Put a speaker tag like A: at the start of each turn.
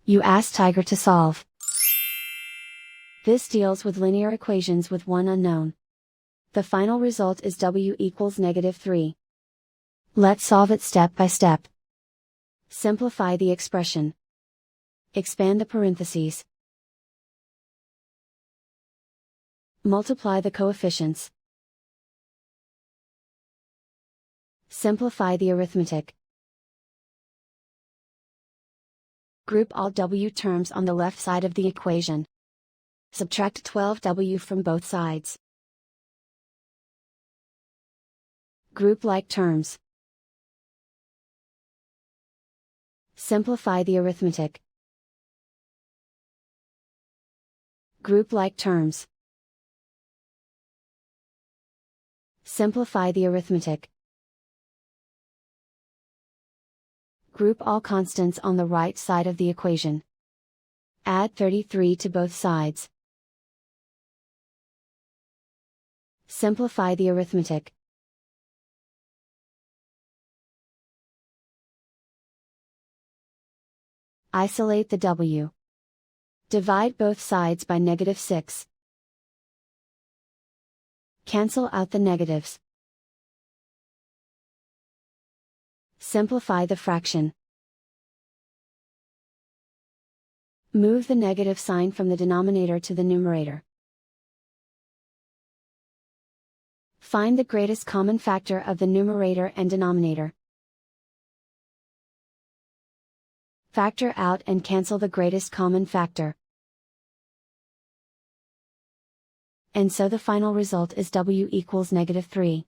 A: You ask Tiger to solve. This deals with linear equations with one unknown. The final result is w equals -3. Let's solve it step by step. Simplify the expression. Expand the parentheses. Multiply the coefficients. Simplify the arithmetic. Group all w terms on the left side of the equation. Subtract 12w from both sides. Group like terms. Simplify the arithmetic. Group like terms. Simplify the arithmetic. Group all constants on the right side of the equation. Add 33 to both sides. Simplify the arithmetic. Isolate the w. Divide both sides by -6. Cancel out the negatives. Simplify the fraction. Move the negative sign from the denominator to the numerator. Find the greatest common factor of the numerator and denominator. Factor out and cancel the greatest common factor. And so the final result is w equals -3.